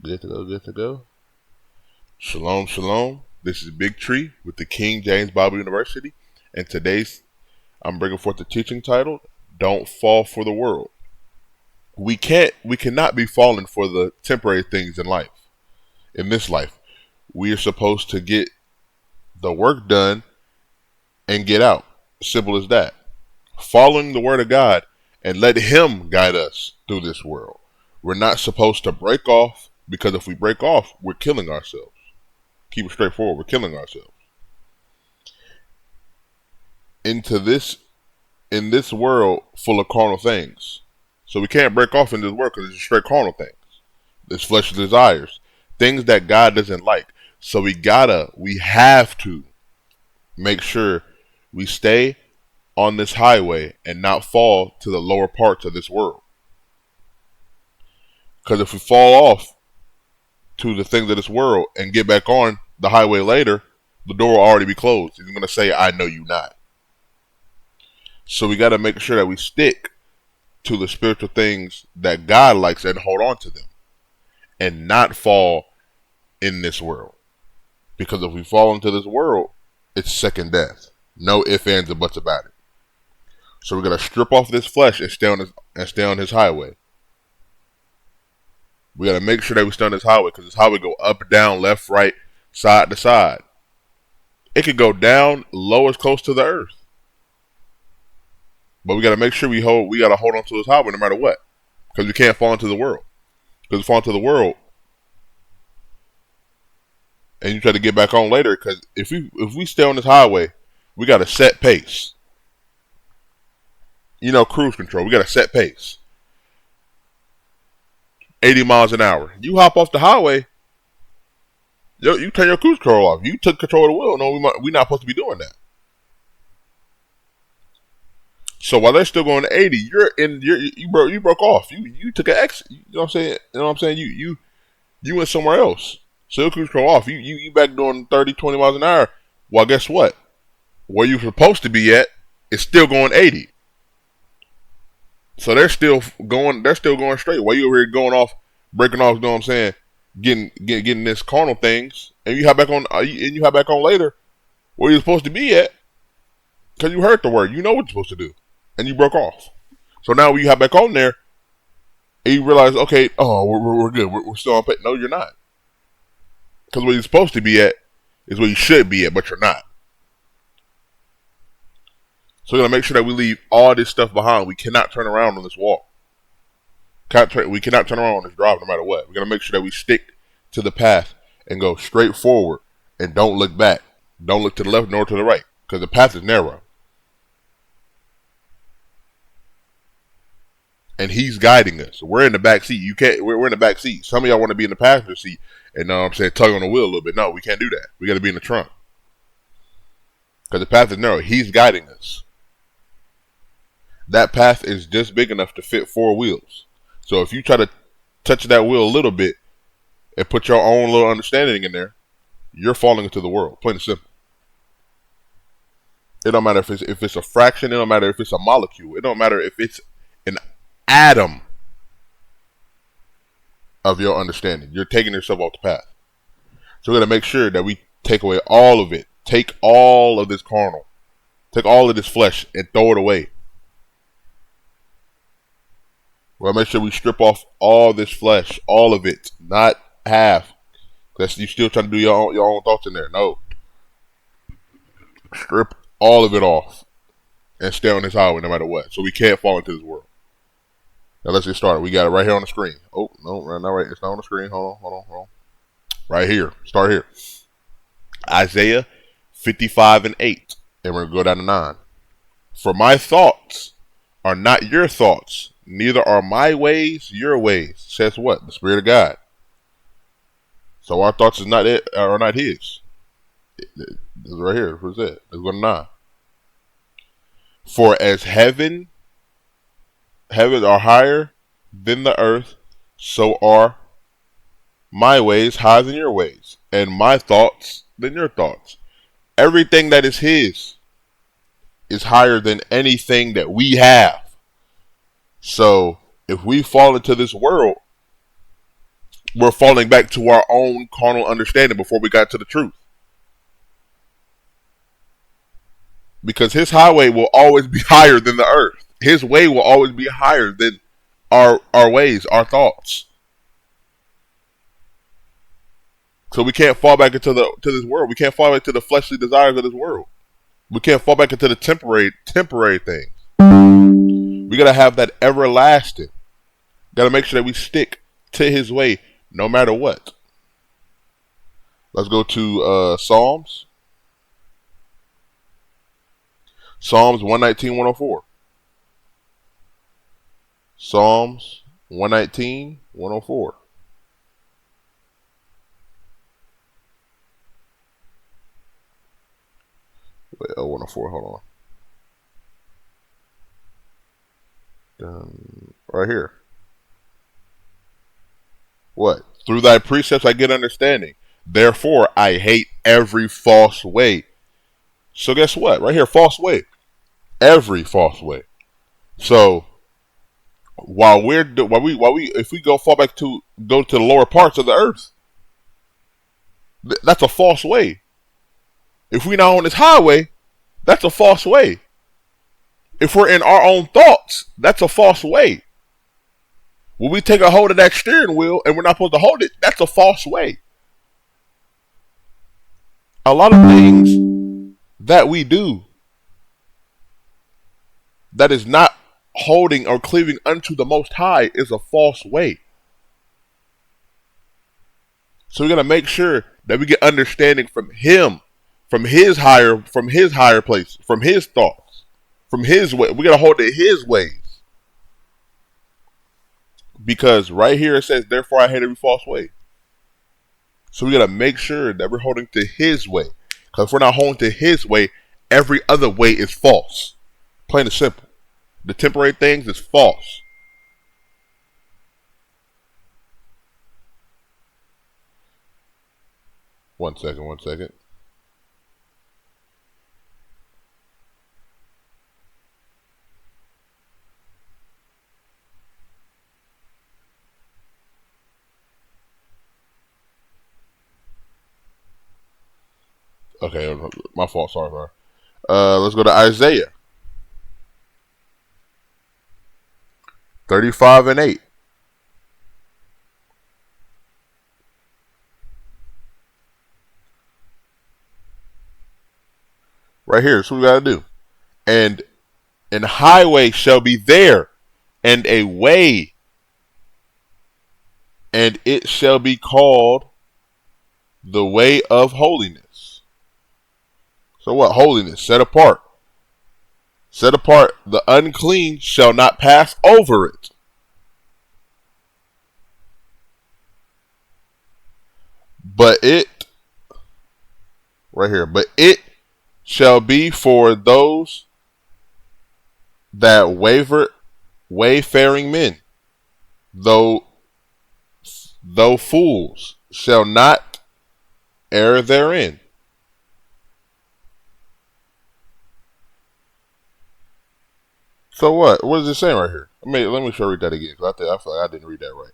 Good to go, good to go. Shalom, shalom. This is Big Tree with the King James Bible University, and today's I'm bringing forth the teaching titled, Don't Fall for the World. We cannot be falling for the temporary things in life. In this life, we are supposed to get the work done and get out. Simple as that. Following the word of God and let Him guide us through this world. We're not supposed to break off, because if we break off, we're killing ourselves. Keep it straightforward, we're killing ourselves. In this world full of carnal things. So we can't break off in this world because it's straight carnal things. It's fleshly desires. Things that God doesn't like. So we have to make sure we stay on this highway and not fall to the lower parts of this world. Because if we fall off to the things of this world and get back on the highway later, the door will already be closed. He's going to say, I know you not. So we got to make sure that we stick to the spiritual things that God likes and hold on to them and not fall in this world. Because if we fall into this world, it's second death. No ifs, ands, or buts about it. So we're going to strip off this flesh and stay on His highway. We got to make sure that we stay on this highway, because this highway go up, down, left, right, side to side. It could go down low as close to the earth. But we got to make sure we got to hold on to this highway no matter what. Because we can't fall into the world. Because we fall into the world and you try to get back on later, because if we stay on this highway, we got a set pace. Cruise control. We got a set pace. 80 miles an hour. You hop off the highway, you turn your cruise control off. You took control of the wheel. No, we're not supposed to be doing that. So while they're still going to 80, you broke off. You took an exit. You know what I'm saying? You went somewhere else. So your cruise control off. You back doing 30, 20 miles an hour. Well, guess what? Where you're supposed to be at is still going 80. So they're still going straight. While you over here going off, breaking off, you know what I'm saying? Getting this carnal things, and you hop back on later where you're supposed to be at, because you heard the word. You know what you're supposed to do, and you broke off. So now when you hop back on there, and you realize, okay, we're good. We're still on pace. No, you're not, because where you're supposed to be at is where you should be at, but you're not. So we're going to make sure that we leave all this stuff behind. We cannot turn around on this walk. We cannot turn around on this drive no matter what. We're going to make sure that we stick to the path and go straight forward and don't look back. Don't look to the left nor to the right, because the path is narrow. And He's guiding us. We're in the back seat. We're in the back seat. Some of y'all want to be in the passenger seat and tug on the wheel a little bit. No, we can't do that. We got to be in the trunk, because the path is narrow. He's guiding us. That path is just big enough to fit 4 wheels. So if you try to touch that wheel a little bit and put your own little understanding in there, you're falling into the world. Plain and simple. It don't matter if it's a fraction. It don't matter if it's a molecule. It don't matter if it's an atom of your understanding. You're taking yourself off the path. So we're going to make sure that we take away all of it. Take all of this carnal. Take all of this flesh and throw it away. We'll make sure we strip off all this flesh, all of it, not half. Because you're still trying to do your own thoughts in there. No. Strip all of it off and stay on this highway no matter what. So we can't fall into this world. Now let's get started. We got it right here on the screen. Oh, no, not right. It's not on the screen. Hold on. Right here. Start here. Isaiah 55:8. And we're going to go down to 9. For my thoughts are not your thoughts, neither are my ways your ways, says what? The Spirit of God. So our thoughts are not His. This is right here. What's that? Let's go to 9. For as heavens are higher than the earth, so are my ways higher than your ways, and my thoughts than your thoughts. Everything that is His is higher than anything that we have. So if we fall into this world we're falling back to our own carnal understanding before we got to the truth. Because his highway will always be higher than the earth. His way will always be higher than our ways, our thoughts. So we can't fall back into this world. We can't fall back to the fleshly desires of this world. We can't fall back into the temporary things. We gotta have that everlasting. Gotta make sure that we stick to his way no matter what. Let's go to Psalms. Psalms 119, 104. Psalms 119, 104. Wait, 104, hold on. Right here. What? Through thy precepts I get understanding. Therefore I hate every false way. So guess what? Right here, false way. Every false way. So while we if we go fall back to go to the lower parts of the earth, that's a false way. If we're not on this highway, that's a false way. If we're in our own thoughts, that's a false way. When we take a hold of that steering wheel and we're not supposed to hold it, that's a false way. A lot of things that we do that is not holding or cleaving unto the Most High is a false way. So we got to make sure that we get understanding from him, from his higher place, from his thoughts, from his way. We got to hold to his ways. Because right here it says, therefore I hate every false way. So we got to make sure that we're holding to his way. Because if we're not holding to his way, every other way is false. Plain and simple. The temporary things is false. One second. Okay, my fault. Sorry. Let's go to Isaiah 35 and 8. Right here. That's what we got to do. And an highway shall be there, and a way, and it shall be called the way of holiness. So what? Holiness, set apart. Set apart. The unclean shall not pass over it. But it, right here, but it shall be for those that wayfaring men, though fools shall not err therein. So what? What is it saying right here? Let me try to read that again, because I feel like I didn't read that right.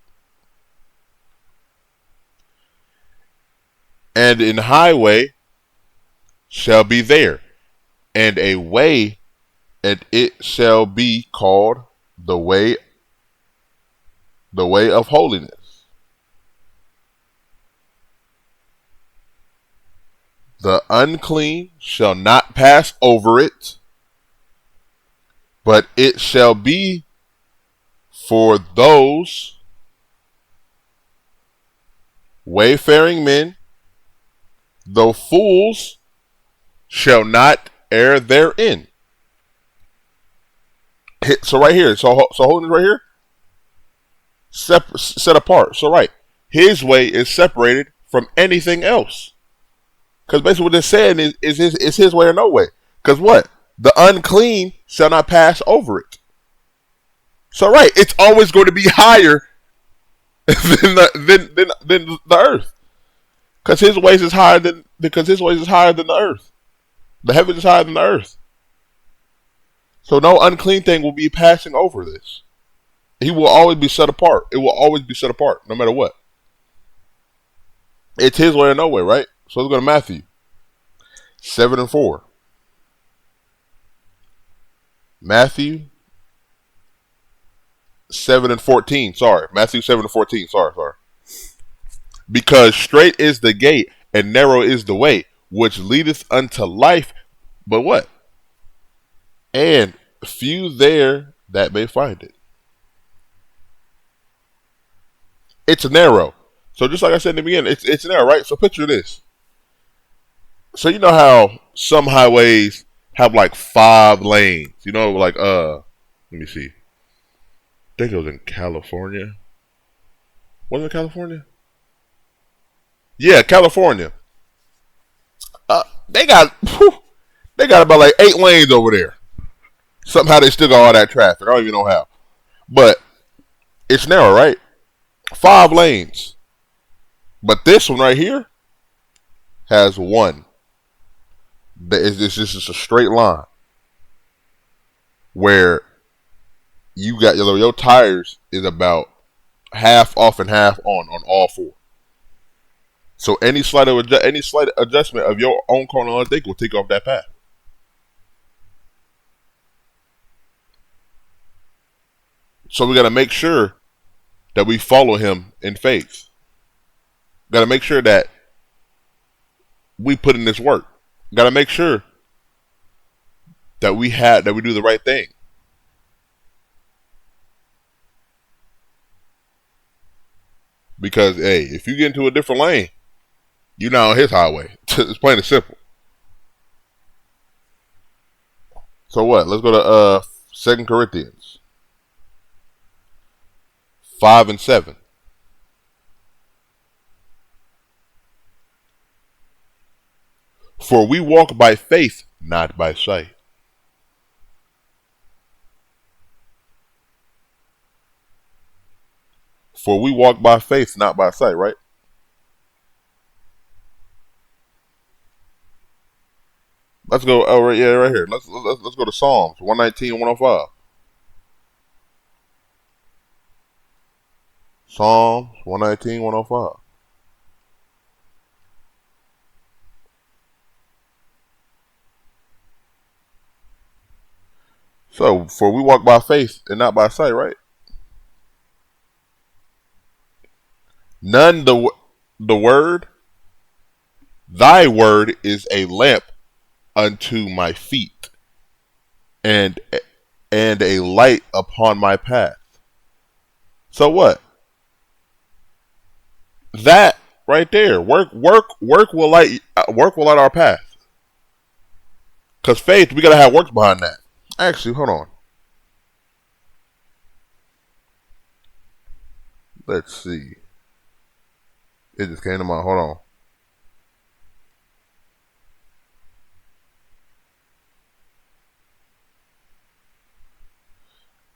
And an highway shall be there, and a way, and it shall be called the way of holiness. The unclean shall not pass over it, but it shall be for those wayfaring men, though fools shall not err therein. So right here, so holiness right here, set apart. So right, his way is separated from anything else. Because basically what it's saying is his way or no way. Because what? The unclean shall not pass over it. So right, it's always going to be higher than the earth. Because his ways is higher than the earth. The heavens is higher than the earth. So no unclean thing will be passing over this. He will always be set apart. It will always be set apart, no matter what. It's his way or no way, right? So let's go to Matthew 7:4. Matthew 7:14. Sorry, Matthew 7:14. Sorry. Because straight is the gate and narrow is the way which leadeth unto life, but what? And few there that may find it. It's narrow. So just like I said in the beginning, it's narrow, right? So picture this. So you know how some highways have like 5 lanes. You know, like let me see. I think it was in California. Was it California? Yeah, California. They got about like 8 lanes over there. Somehow they still got all that traffic. I don't even know how. But it's narrow, right? 5 lanes. But this one right here has 1. It's just a straight line where you got your tires is about half off and half on all 4. So any slight adjustment of your own car on will take off that path. So we got to make sure that we follow him in faith. Got to make sure that we put in this work. Got to make sure that we do the right thing. Because hey, if you get into a different lane, you're not on his highway. It's plain and simple. So what? Let's go to 2 Corinthians 5:7. For we walk by faith, not by sight. For we walk by faith, not by sight, right? Let's go. Oh, right here. Let's go to Psalms 119, 105. Psalms 119, 105. So, for we walk by faith and not by sight, right? None the word, thy word is a lamp unto my feet, and a light upon my path. So what? That right there, work will light our path. Cause faith, we gotta have works behind that. Actually, hold on. Let's see. It just came to mind. Hold on.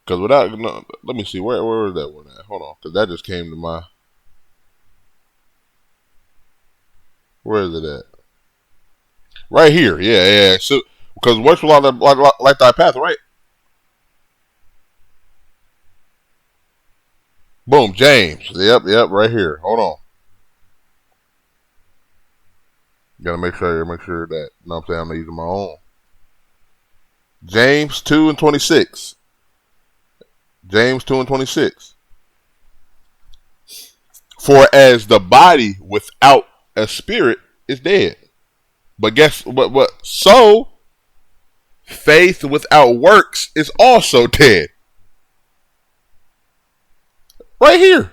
Because without, no, let me see, where is that one at? Hold on, because that just came to my. Where is it at? Right here, yeah. So, because works will like thy path, right? Boom, James. Yep, right here. Hold on. Gotta make sure that, you know what I'm saying, I'm not using my own. James 2:26. James 2:26. For as the body without a spirit is dead. But guess what? So faith without works is also dead. Right here.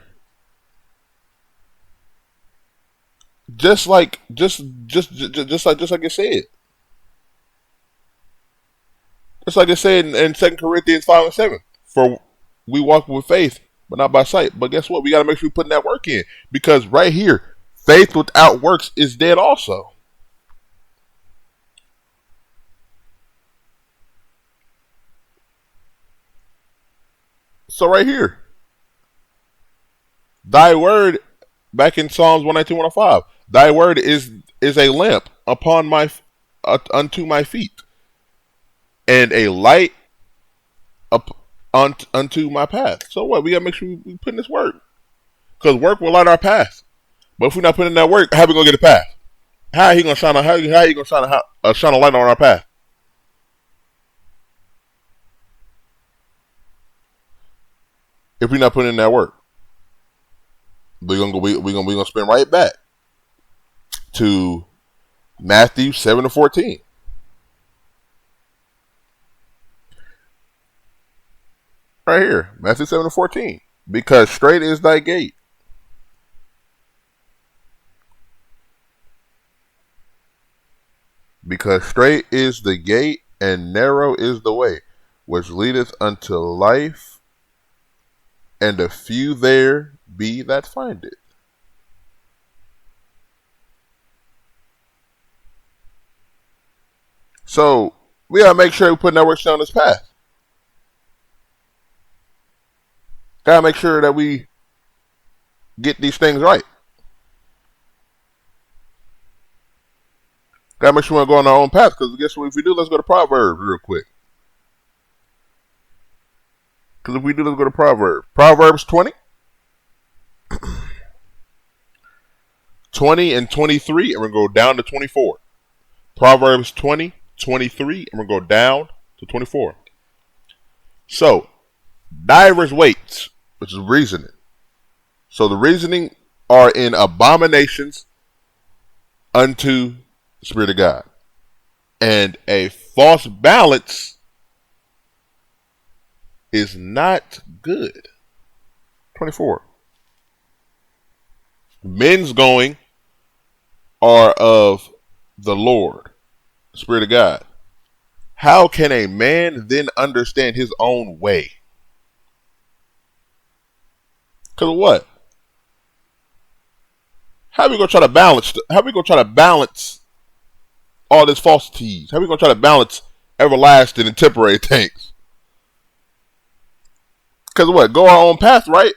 Just like it said. Just like it said in 2 Corinthians 5:7. For we walk with faith, but not by sight. But guess what? We got to make sure we put that work in. Because right here, faith without works is dead also. So right here, thy word, back in Psalms 119, 105, thy word is a lamp upon unto my feet, and a light up unto my path. So what? We gotta make sure we put in this work, because work will light our path. But if we're not putting in that work, how we gonna get a path? How he gonna shine a shine a light on our path? If we're not putting in that work, we're gonna spin right back to Matthew 7:14. Right here, Matthew 7:14. Because straight is thy gate. Because straight is the gate, and narrow is the way, which leadeth unto life, and a few there be that find it. So we gotta make sure we put networks down this path. Gotta make sure that we get these things right. Gotta make sure we go on our own path, because guess what? If we do, let's go to Proverbs real quick. Because if we do, let's go to Proverbs. Proverbs 20. 20 and 23, and we're going to go down to 24. Proverbs 20, 23, and we're going to go down to 24. So, divers weights, which is reasoning. So the reasoning are in abominations unto the Spirit of God. And a false balance is not good. 24. Men's going are of the Lord, the Spirit of God. How can a man then understand his own way? Because of what? How are we gonna try to balance? How are we gonna try to balance all this falsities? How are we gonna try to balance everlasting and temporary things? Because what? Go our own path, right?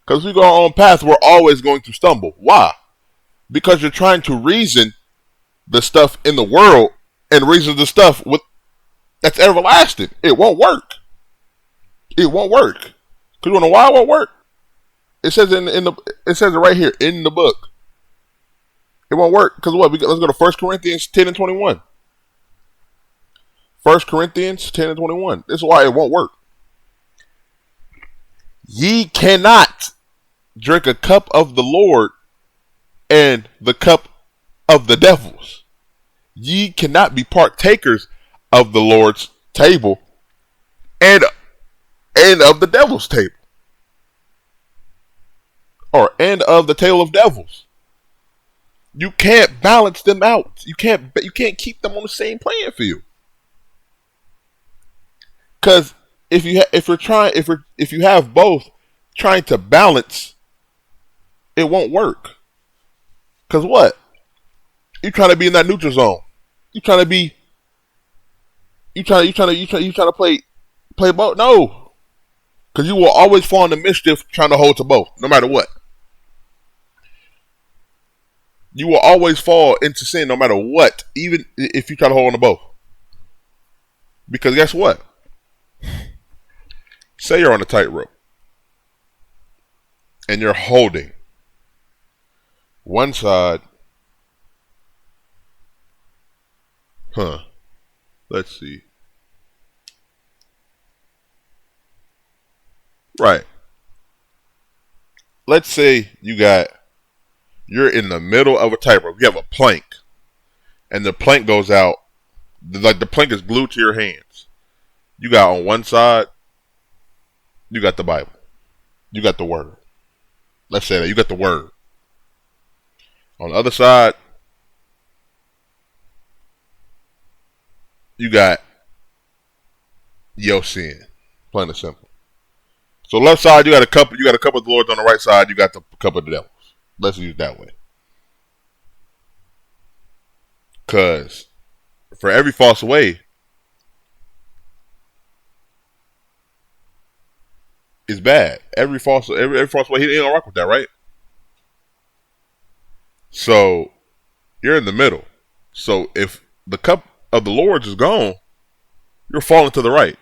Because we go our own path, we're always going to stumble. Why? Because you're trying to reason the stuff in the world and reason the stuff that's everlasting. It won't work. It won't work. Because you want to know why it won't work? It says it says it right here in the book. It won't work because what? Let's go to 1 Corinthians 10 and 21. 1 Corinthians 10 and 21. This is why it won't work. Ye cannot drink a cup of the Lord and the cup of the devils. Ye cannot be partakers of the Lord's table and of the devil's table. Or and of the tale of devils. You can't balance them out. You can't keep them on the same playing field. Because if you have both trying to balance, it won't work. Because what? You're trying to be in that neutral zone. You trying to play both? No. Because you will always fall into mischief trying to hold to both, no matter what. You will always fall into sin no matter what, even if you try to hold on to both. Because guess what? Say you're on a tightrope and you're holding one side. Let's see. Right. Let's say you're in the middle of a tightrope. You have a plank, and the plank goes out. Like the plank is glued to your hands. You got on one side, you got the Bible. You got the Word. Let's say that. You got the Word. On the other side, you got your sin. Plain and simple. So left side, you got a cup of the Lord. On the right side, you got the cup of the devils. Let's use it that way. Because for every false way is bad. Every false way, he ain't gonna rock with that, right? So you're in the middle. So if the cup of the Lord is gone, you're falling to the right.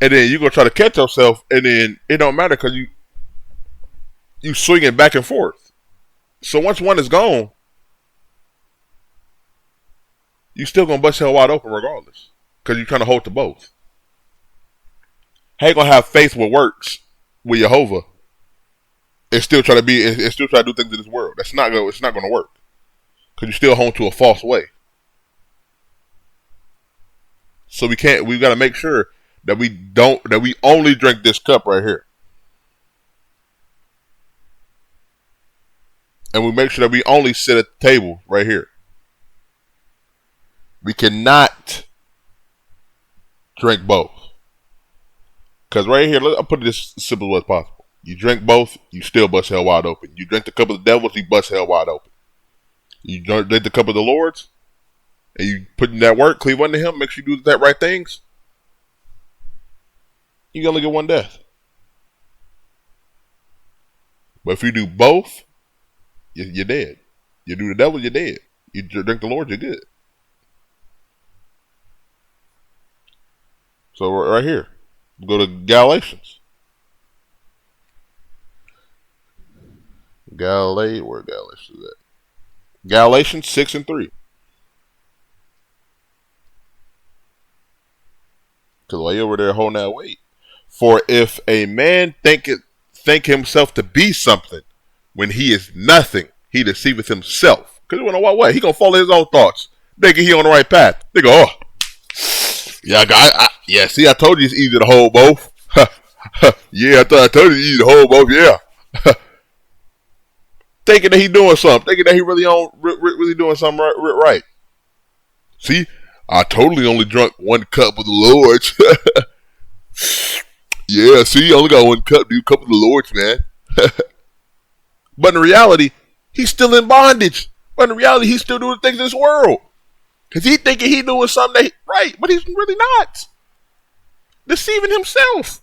and then you gonna try to catch yourself, and then it don't matter because you swinging back and forth. So once one is gone, you still gonna bust hell wide open regardless because you're trying to hold to both. How you gonna have faith what works with Jehovah and still try to do things in this world? It's not gonna work because you still hold to a false way. So we got to make sure that we only drink this cup right here. And we make sure that we only sit at the table right here. We cannot drink both. Because right here, I'll put it as simple as possible. You drink both, you still bust hell wide open. You drink the cup of the devils, you bust hell wide open. You drink the cup of the Lord's, and you put in that work, cleave unto him, make sure you do that right things, you only get one death. But if you do both, you're dead. You do the devil, you're dead. You drink the Lord, you're good. So right here, go to Galatians. Where Galatians is at? Galatians 6:3. Because while you're over there holding that weight, for if a man think himself to be something when he is nothing, he deceiveth himself. Because you want to know what? He gonna follow his own thoughts, thinking he on the right path. They go, oh, yeah, see, I told you it's easy to hold both. Yeah, I told you it's easy to hold both. Yeah. Thinking that he doing something, thinking that he really doing something right. See, I totally only drunk one cup of the Lord's. Yeah, see, I only got one cup, dude. Cup of the Lord's, man. But in reality, he's still in bondage. But in reality, he's still doing things in this world. Because he thinking he doing something right, but he's really not. Deceiving himself.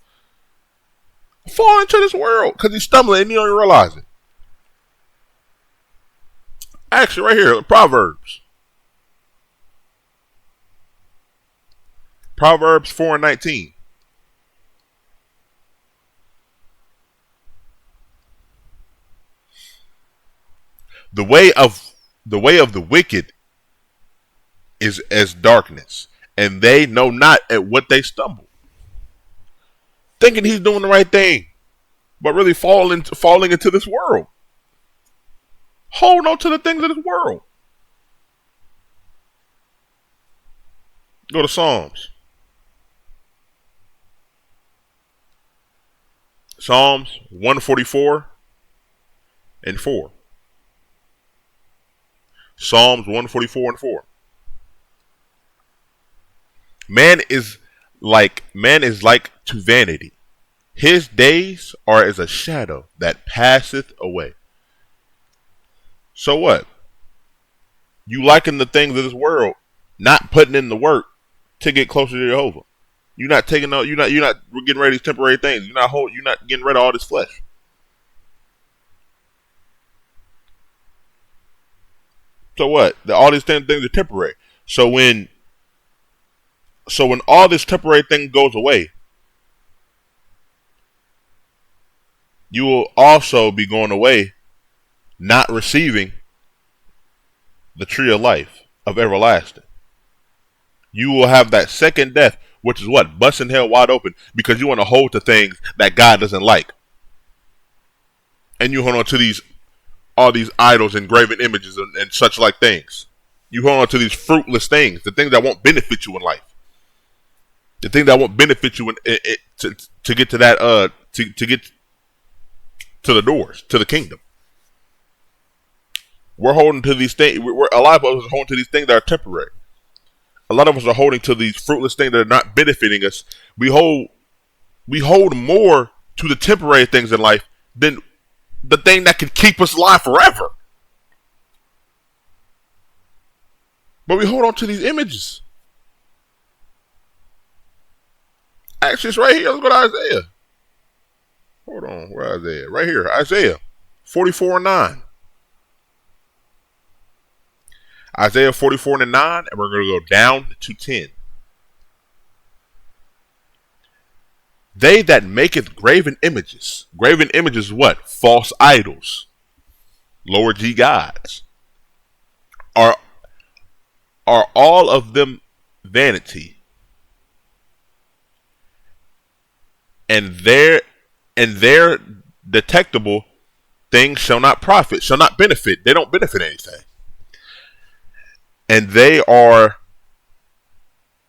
Falling into this world because he's stumbling and he don't even realize it. Actually, right here, Proverbs. Proverbs 4:19. The way of the wicked is as darkness, and they know not at what they stumble. Thinking he's doing the right thing, but really falling into this world. Hold on to the things of this world. Go to Psalms. Psalms 144 and 4. Psalms 144 and 4. Man is like to vanity. His days are as a shadow that passeth away. So what? You liking the things of this world, not putting in the work to get closer to Jehovah. You're not getting rid of these temporary things. You're not getting rid of all this flesh. So what? All these things are temporary. So when all this temporary thing goes away, you will also be going away not receiving the tree of life of everlasting. You will have that second death, which is what? Busting hell wide open because you want to hold to things that God doesn't like. And you hold on to all these idols and graven images and such like things. You hold on to these fruitless things, the things that won't benefit you in life. The thing that won't benefit you to get to that to get to the doors, to the kingdom. We're holding to these things. A lot of us are holding to these things that are temporary. A lot of us are holding to these fruitless things that are not benefiting us. We hold more to the temporary things in life than the thing that could keep us alive forever. But we hold on to these images. Actually, it's right here. Let's go to Isaiah. Hold on. Where is Isaiah? Right here. Isaiah 44:9. Isaiah 44:9, and we're going to go down to 10. They that maketh graven images. Graven images what? False idols. Lower G gods. Are all of them vanity. And their detectable things shall not profit, shall not benefit. They don't benefit anything. And they are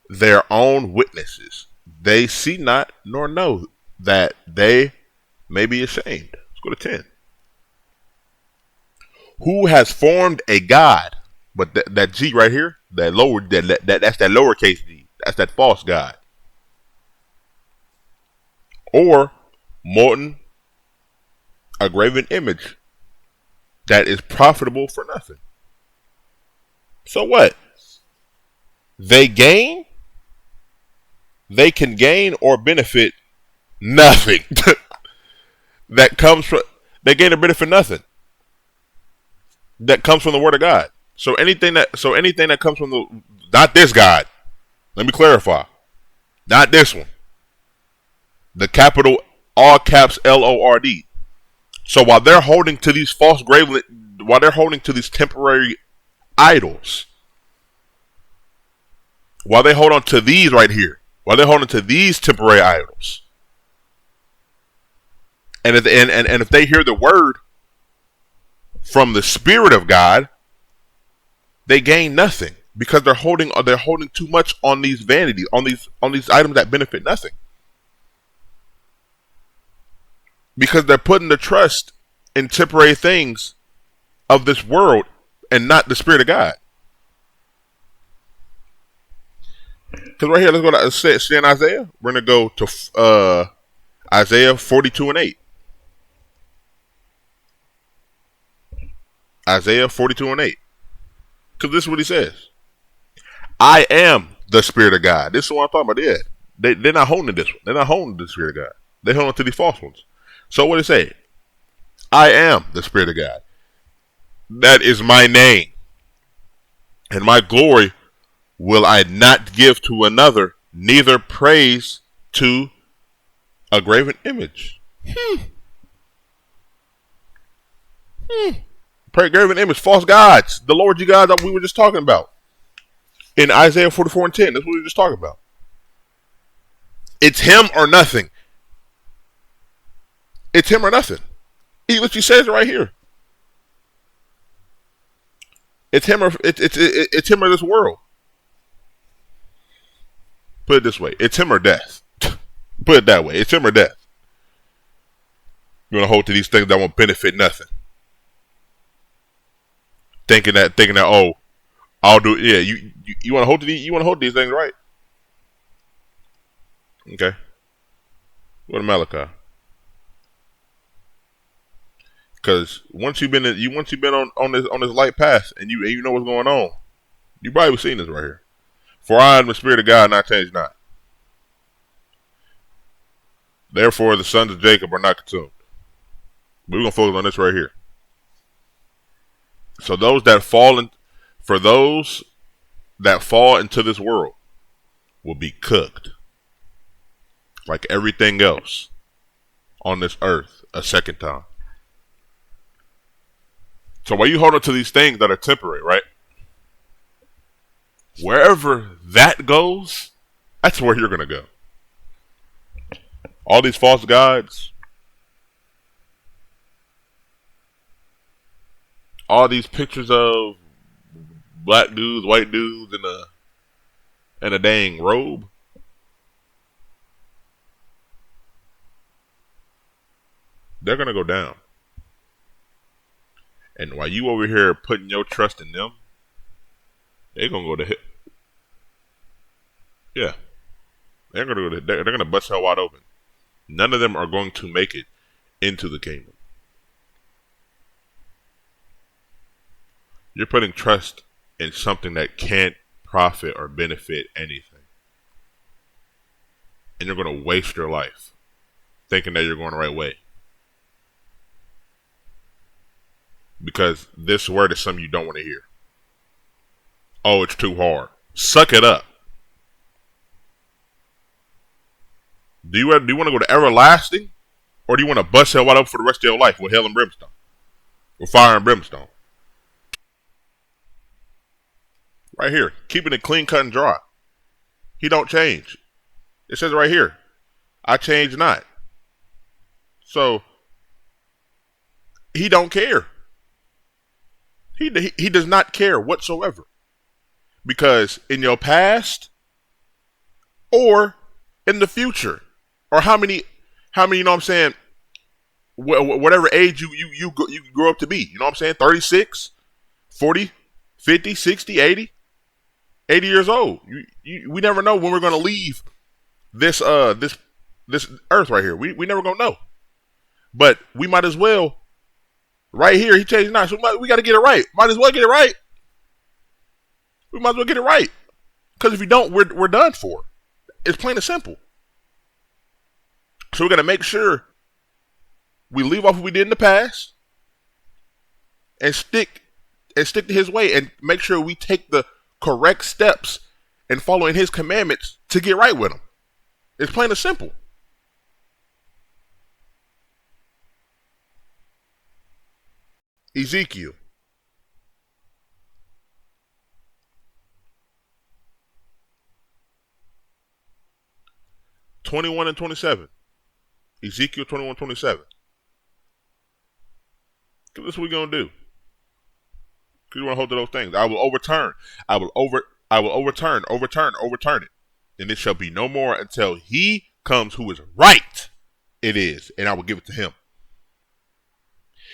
their own witnesses. They see not nor know that they may be ashamed. Let's go to 10. Who has formed a god? But that G right here, that's that lowercase g. That's that false god. Or molten a graven image that is profitable for nothing. So what? They can gain or benefit nothing. That comes from, they gain or benefit nothing. That comes from the word of God. So anything that comes from not this God. Let me clarify. Not this one. The capital all caps Lord. So while they're holding to these while they're holding to these temporary idols, while they hold on to these right here, while they're holding to these temporary idols, and if they hear the word from the Spirit of God, they gain nothing because they're holding too much on these vanities, on these items that benefit nothing. Because they're putting the trust in temporary things of this world and not the Spirit of God. Because right here, let's go to stay in Isaiah. We're going to go to Isaiah 42 and 8. Isaiah 42 and 8. Because this is what he says. I am the Spirit of God. This is what I'm talking about. They're not holding this one. They're not holding the Spirit of God. They're holding to these false ones. So what does it say? I am the Spirit of God. That is my name. And my glory will I not give to another, neither praise to a graven image. Graven image, false gods, the Lord you gods that we were just talking about. In Isaiah 44 and 10, that's what we were just talking about. It's him or nothing. It's him or nothing. He literally says it right here. It's him or it's him or this world. Put it this way: it's him or death. Put it that way: it's him or death. You're gonna hold to these things that won't benefit nothing. Thinking that oh, I'll do it. Yeah, you want to hold to these things, right? Okay. Go to Malachi. Because once you've been on this light path and you know what's going on, you probably seen this right here. For I am the Spirit of God, and I change not. Therefore, the sons of Jacob are not consumed. We're gonna focus on this right here. So those that fall into this world will be cooked, like everything else on this earth, a second time. So while you hold on to these things that are temporary, right? Wherever that goes, that's where you're going to go. All these false gods, all these pictures of black dudes, white dudes in a dang robe. They're going to go down. And while you over here putting your trust in them, they're gonna go to hit. Yeah, they're gonna bust hell wide open. None of them are going to make it into the kingdom. You're putting trust in something that can't profit or benefit anything, and you're gonna waste your life thinking that you're going the right way. Because this word is something you don't want to hear. Oh, it's too hard. Suck it up. Do you want to go to everlasting, or do you want to bust hell wide open for the rest of your life with hell and brimstone, with fire and brimstone? Right here, keeping it clean, cut, and dry. He don't change. It says right here, I change not. So he don't care. He does not care whatsoever, because in your past or in the future, or how many you know what I'm saying, whatever age you grow up to be, you know what I'm saying, 36, 40, 50, 60, 80 years old. We never know when we're going to leave this earth right here. We never going to know. But we might as well, right here, he changed not. So we got to get it right. Might as well get it right. We might as well get it right. Because if you don't, we're done for. It's plain and simple. So we're going to make sure we leave off what we did in the past and stick to his way, and make sure we take the correct steps and following his commandments to get right with him. It's plain and simple. Ezekiel. (21 and 27). Ezekiel 21:27. This is what we're gonna do. Because you want to hold to those things. I will overturn it. And it shall be no more until he comes who is right. It is, and I will give it to him.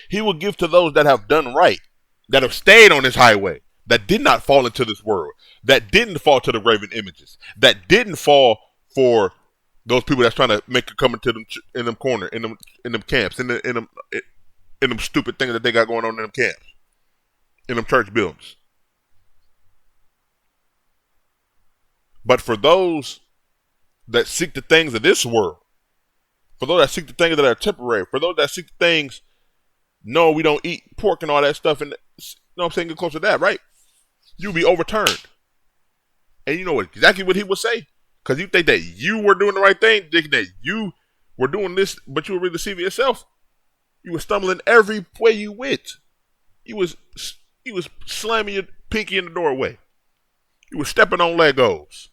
He will give to those that have done right, that have stayed on this highway, that did not fall into this world, that didn't fall to the graven images, that didn't fall for those people that's trying to make it come into them in them corner, in them camps, in them stupid things that they got going on in them camps, in them church buildings. But for those that seek the things of this world, for those that seek the things that are temporary, for those that seek the things, no, we don't eat pork and all that stuff, and you know what I'm saying, get close to that, right? You'll be overturned. And you know exactly what he would say. Because you think that you were doing the right thing, thinking that you were doing this, but you were really deceiving yourself. You were stumbling every way you went. You was slamming your pinky in the doorway. You were stepping on Legos.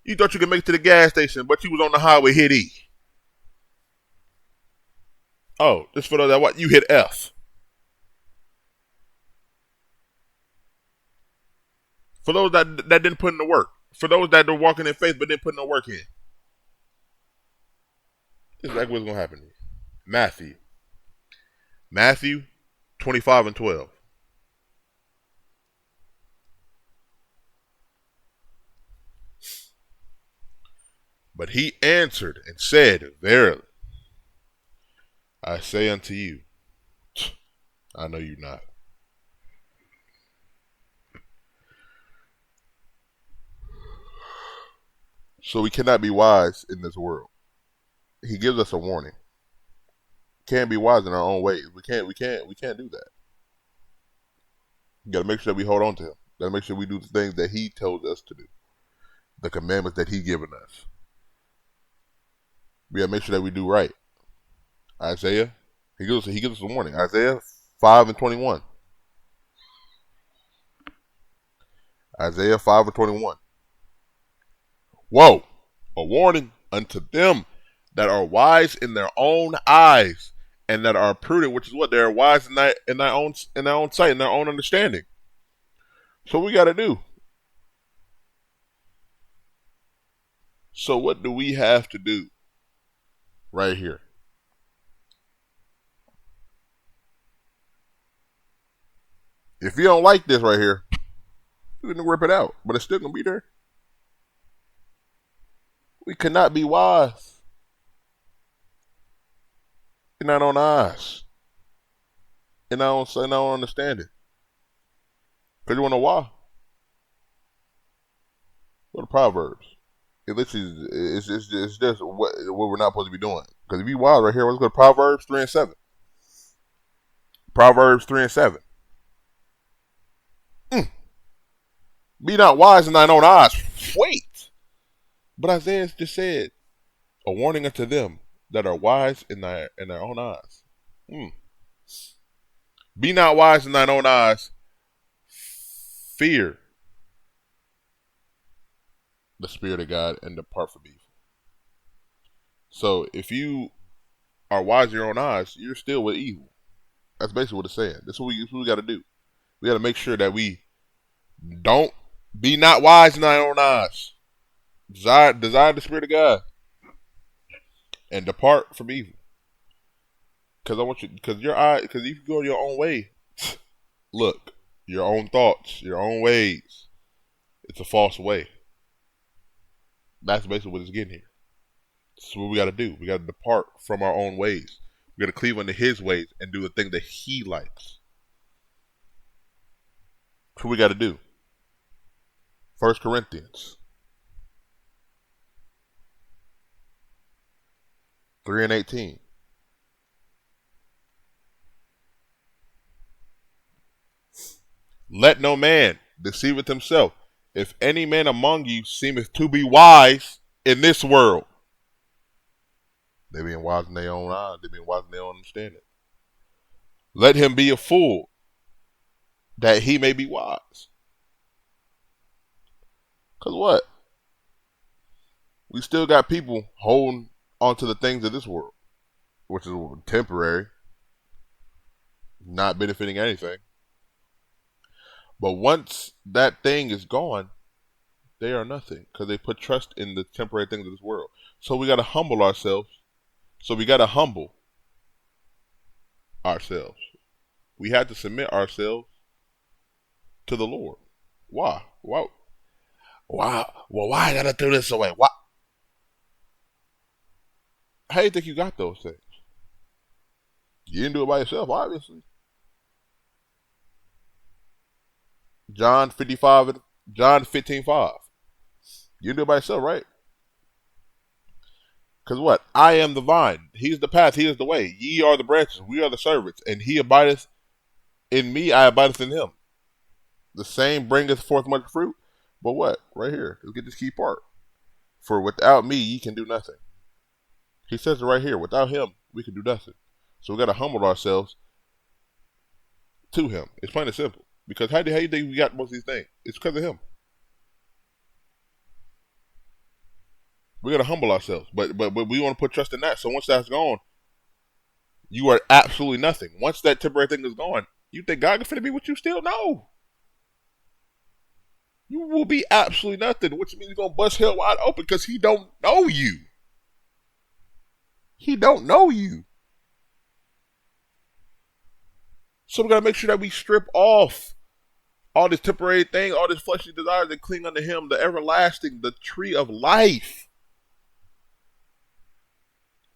You thought you could make it to the gas station, but you was on the highway, hit E. Oh, this for those that what? You hit F. For those that didn't put in the work. For those that are walking in faith but didn't put no work in. This is exactly what's going to happen here. Matthew 25 and 12. But he answered and said, verily, I say unto you, I know you not. So we cannot be wise in this world. He gives us a warning. Can't be wise in our own ways. We can't do that. You gotta make sure that we hold on to him. Gotta make sure we do the things that he tells us to do. The commandments that he given us. We gotta make sure that we do right. Isaiah, he gives us a warning. Isaiah 5 and 21. Isaiah 5 and 21. Woe, a warning unto them that are wise in their own eyes, and that are prudent, which is what? They are wise in their own sight, in their own understanding. So we got to do. So what do we have to do right here? If you don't like this right here, you can rip it out, but it's still going to be there. We cannot be wise in our own eyes, in our own understanding. Because you want to know why? Go to Proverbs. It's just what we're not supposed to be doing. Because if you wise right here, let's go to Proverbs 3 and 7. Proverbs 3 and 7. Be not wise in thine own eyes. Wait. But Isaiah just said, A warning unto them that are wise in their own eyes. Be not wise in thine own eyes. Fear the Spirit of God and depart from evil. So if you are wise in your own eyes, you're still with evil. That's basically what it's saying. This is what we got to do. We got to make sure that we don't be not wise in our own eyes. Desire the Spirit of God and depart from evil. Because if you go your own way, look, your own thoughts, your own ways, it's a false way. That's basically what it's getting here. This is what we got to do. We got to depart from our own ways. We got to cleave unto His ways and do the thing that He likes. That's what we got to do. 1 Corinthians 3:18. Let no man deceiveth himself. If any man among you seemeth to be wise in this world, they being wise in their own eyes, they being wise in their own understanding. Let him be a fool, that he may be wise. Because what? We still got people holding onto the things of this world, which is temporary, not benefiting anything. But once that thing is gone, they are nothing because they put trust in the temporary things of this world. So we got to humble ourselves. We have to submit ourselves to the Lord. Why? Well, why I gotta do this away? Why? How do you think you got those things? You didn't do it by yourself, obviously. John 15:5. You didn't do it by yourself, right? Because what? I am the vine. He is the path. He is the way. Ye are the branches. We are the servants. And he abideth in me. I abideth in him. The same bringeth forth much fruit. But what? Right here. Let's get this key part. For without me, ye can do nothing. He says it right here. Without him, we can do nothing. So we got to humble ourselves to him. It's plain and simple. Because how do you think we got most of these things? It's because of him. We got to humble ourselves. But we want to put trust in that. So once that's gone, you are absolutely nothing. Once that temporary thing is gone, you think God can fit be with you still? No. You will be absolutely nothing, which means you're going to bust hell wide open because he don't know you. He don't know you. So we got to make sure that we strip off all this temporary thing, all this fleshly desires that cling unto him, the everlasting, the tree of life.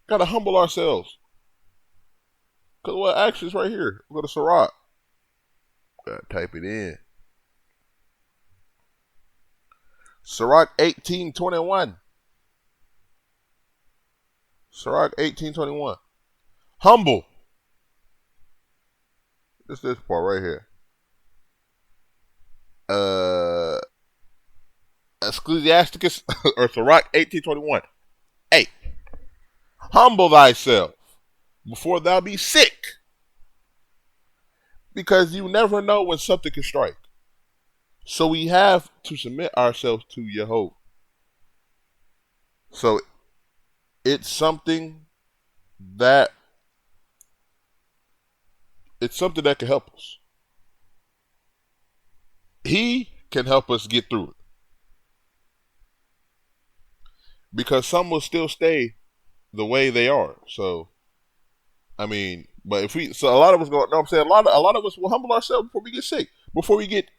Got to humble ourselves. Because what action is right here? Go to Sirach. Got to type it in. Sirach 18:21. Sirach 18:21. Humble. This part right here. Ecclesiasticus or Sirach 18:21. Hey, humble thyself before thou be sick, because you never know when something can strike. So we have to submit ourselves to Jehovah. So it's something that can help us. He can help us get through it. Because some will still stay the way they are. So, I mean, but a lot of us go, no, I'm saying a lot of us will humble ourselves before we get sick, before we get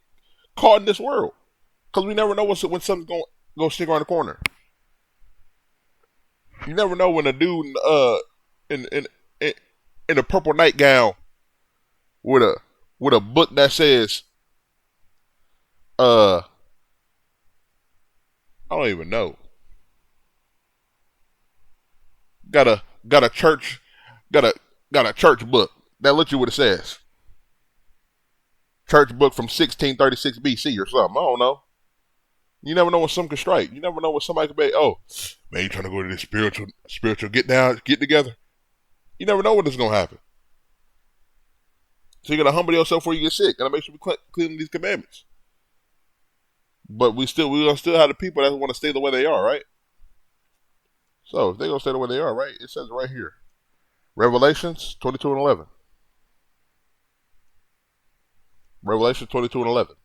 caught in this world. Because we never know when something's going to stick around the corner. You never know when a dude in a purple nightgown with a book that says I don't even know. Got a church book that lets you what it says. Church book from 1636 BC or something. I don't know. You never know when some can strike. You never know when somebody could be, oh, man, you trying to go to this spiritual get down, get together. You never know when this is gonna happen. So you gotta humble yourself before you get sick. Gotta make sure we clean these commandments. But we gonna still have the people that want to stay the way they are, right? So if they're gonna stay the way they are, right? It says right here, Revelations 22:11. Revelation 22:11.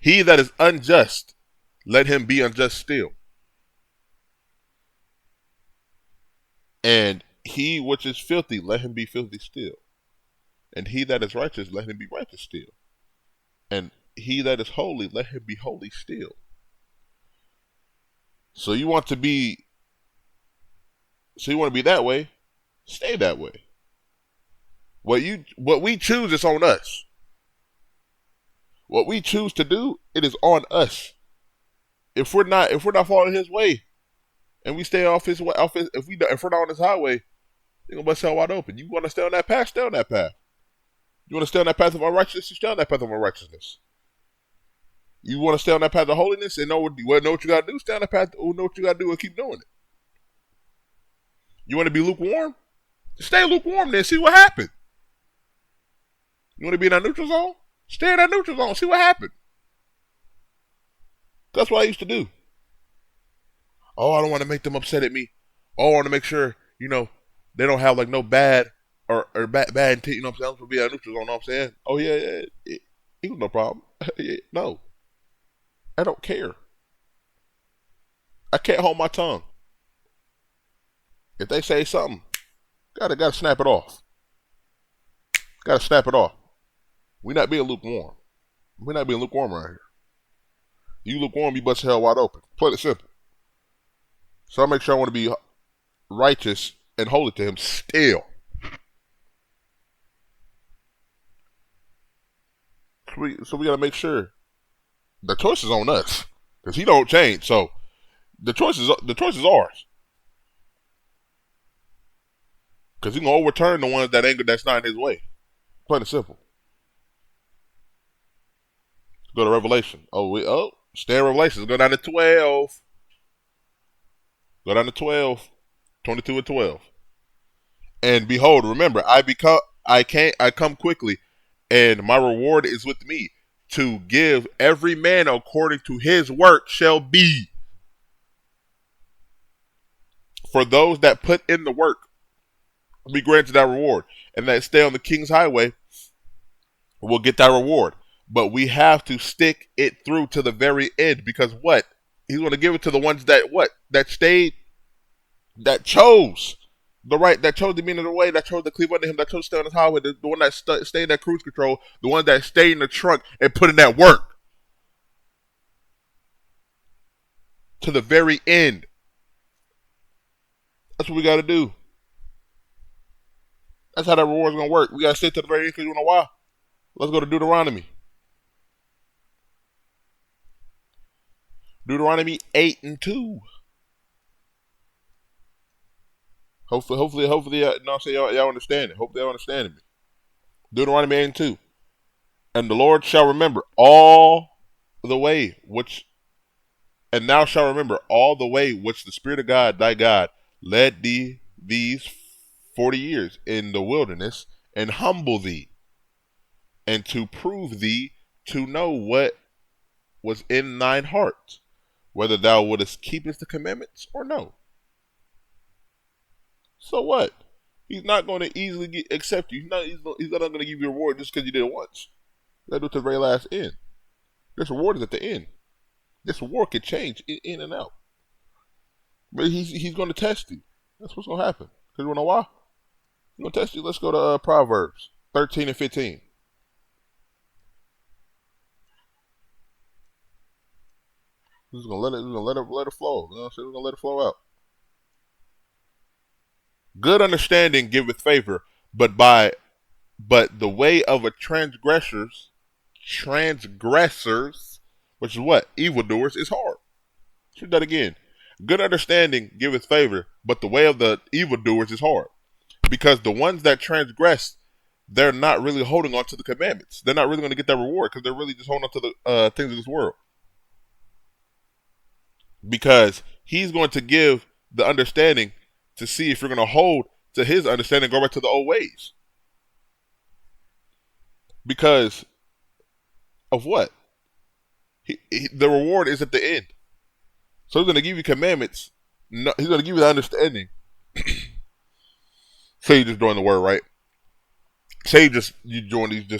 He that is unjust, let him be unjust still. And he which is filthy, let him be filthy still. And he that is righteous, let him be righteous still. And he that is holy, let him be holy still. So you want to be that way, stay that way. What we choose is on us. What we choose to do, it is on us. If we're not following his way, and we stay off his way, if we're not on his highway, you're gonna bust hell wide open. You want to stay on that path? Stay on that path. You want to stay on that path of unrighteousness? Stay on that path of unrighteousness. You want to stay on that path of holiness and know what you got to do? Stay on that path. Know what you got to do and keep doing it. You want to be lukewarm? Stay lukewarm then. See what happens. You want to be in that neutral zone? Stay in that neutral zone. See what happens. That's what I used to do. Oh, I don't want to make them upset at me. Oh, I want to make sure, they don't have like no bad or bad intent, you know what I'm saying? I'm supposed to be in that neutral zone, you know what I'm saying? Oh, yeah, it was no problem. No. I don't care. I can't hold my tongue. If they say something, gotta snap it off. Gotta snap it off. We're not being lukewarm. We're not being lukewarm around here. You lukewarm, you bust hell wide open. Plain and simple. So I make sure I want to be righteous and holy to him still. So we gotta make sure the choice is on us, because he don't change. So the choice is ours, because he gonna overturn the ones that's not in his way. Plain and simple. Go to Revelation. Stay in Revelation. Go down to 12. Go down to 12. 22 and 12. And behold, remember, I come quickly, and my reward is with me, to give every man according to his work shall be. For those that put in the work, be granted that reward, and that stay on the king's highway will get that reward. But we have to stick it through to the very end, because what? He's going to give it to the ones that stayed, that chose that chose to be in the way, that chose to cleave under him, that chose to stay on his highway, the one that stayed in that cruise control, the one that stayed in the trunk and put in that work to the very end. That's what we got to do. That's how that reward is going to work. We got to stay to the very end, because you know why? Let's go to Deuteronomy. Deuteronomy 8 and 2. Hopefully, y'all understand it. Hopefully, y'all understand me. Deuteronomy 8 and 2. And the Lord shall remember all the way which, and thou shalt remember all the way which the Spirit of God, thy God, led thee these 40 years in the wilderness, and humble thee, and to prove thee, to know what was in thine heart, whether thou wouldest keep the commandments or no. So what? He's not going to easily accept you. He's not going to give you a reward just because you did it once. You got to do it to the very last end. This reward is at the end. This reward can change in and out. But he's going to test you. That's what's going to happen. Because you want to know why? He's going to test you. Let's go to Proverbs 13 and 15. We're just gonna let it flow. You know what I'm saying? We're gonna let it flow out. Good understanding giveth favor, but the way of a transgressors, which is what? Evildoers, is hard. Let's do that again. Good understanding giveth favor, but the way of the evildoers is hard. Because the ones that transgress, they're not really holding on to the commandments. They're not really going to get that reward because they're really just holding on to the things of this world. Because he's going to give the understanding to see if you're going to hold to his understanding, go back to the old ways. Because of what? The reward is at the end. So he's going to give you commandments. No, he's going to give you the understanding. Say you're just doing the word, right? Say you just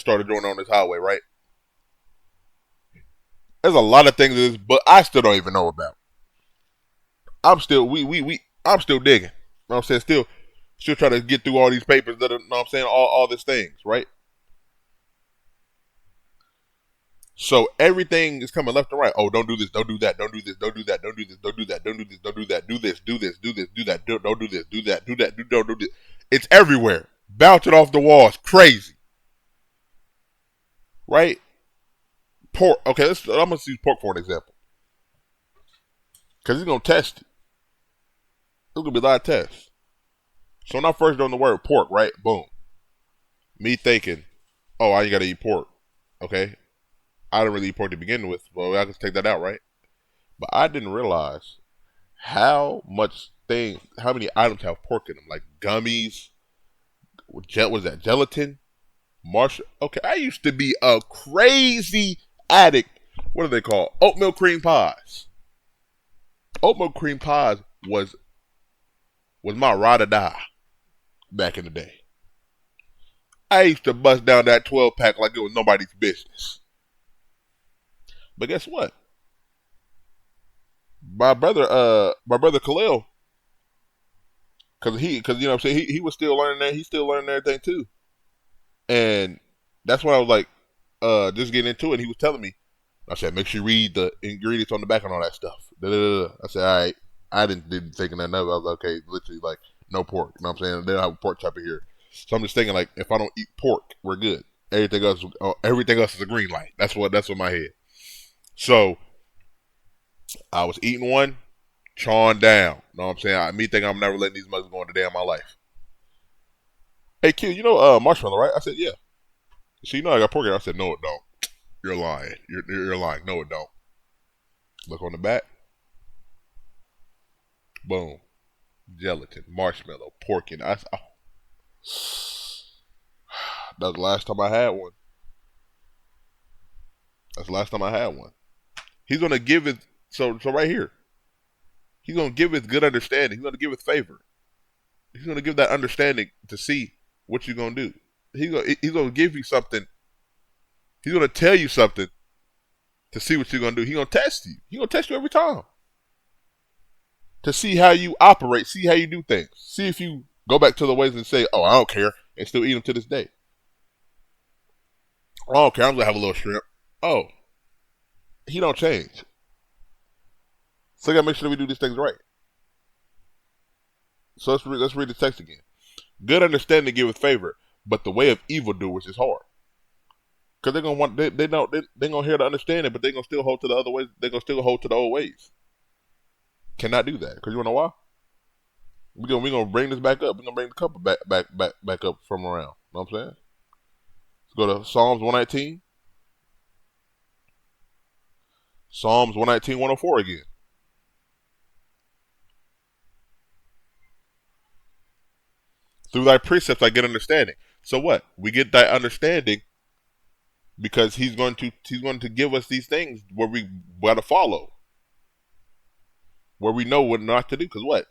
started doing on this highway, right? There's a lot of things in this, but I still don't even know about. I'm still I'm still digging. You know what I'm saying? Still trying to get through all these papers that are, you know what I'm saying, all these things, right? So everything is coming left and right. Oh, don't do this, don't do that, don't do this, don't do that, don't do this, don't do that, don't do this, don't do that, do this, do this, do this, do that, don't do this, do that, do that, don't do this. It's everywhere. Bouncing off the walls. Crazy. Right? Pork. Okay, I'm going to use pork for an example. Because he's going to test it. There's going to be a lot of tests. So when I first doing the word pork, right? Boom. Me thinking, oh, I ain't got to eat pork. Okay? I didn't really eat pork to begin with. Well, I can take that out, right? But I didn't realize how many items have pork in them. Like gummies. What was that? Gelatin? Okay, I used to be a crazy addict. What are they called? Oatmeal cream pies. Oatmeal cream pies was my ride or die back in the day. I used to bust down that 12-pack like it was nobody's business. But guess what? My brother Khalil, because you know what I'm saying, he was still learning that. He's still learning everything too. And that's when I was like, just getting into it. He was telling me, I said, make sure you read the ingredients on the back and all that stuff. I said, all right. I didn't think of that. I was like, okay, literally like no pork. You know what I'm saying? They don't have a pork chop here. So I'm just thinking like, if I don't eat pork, we're good. Everything else is a green light. That's what my head. So I was eating one, chawing down. You know what I'm saying? Me thinking I'm never letting these mugs go in a day in my life. Hey, Q, you know marshmallow, right? I said, yeah. So you know I got pork here. I said, no, it don't. You're lying. You're lying. No, it don't. Look on the back. Boom. Gelatin, marshmallow, pork, and that was the last time I had one. That's the last time I had one. He's gonna give it. So right here, he's gonna give it good understanding. He's gonna give it favor. He's gonna give that understanding to see what you're gonna do. He's gonna give you something. He's gonna tell you something to see what you're gonna do. He's gonna test you. He's gonna test you every time to see how you operate, see how you do things, see if you go back to the ways and say, "Oh, I don't care," and still eat them to this day. I don't care. I'm gonna have a little shrimp. Oh, he don't change. So we gotta make sure that we do these things right. So let's read the text again. Good understanding giveth favor, but the way of evildoers is hard. Because they're gonna they're gonna hear the understanding, but they're gonna still hold to the other ways. They're gonna still hold to the old ways. Cannot do that. Because you wanna know why? We're gonna bring this back up. We're gonna bring the couple back up from around. You know what I'm saying? Let's go to Psalms 119. Psalms 119, 104 again. Through thy precepts I get understanding. So what? We get that understanding because he's going to give us these things where we gotta follow. Where we know what not to do. Because what?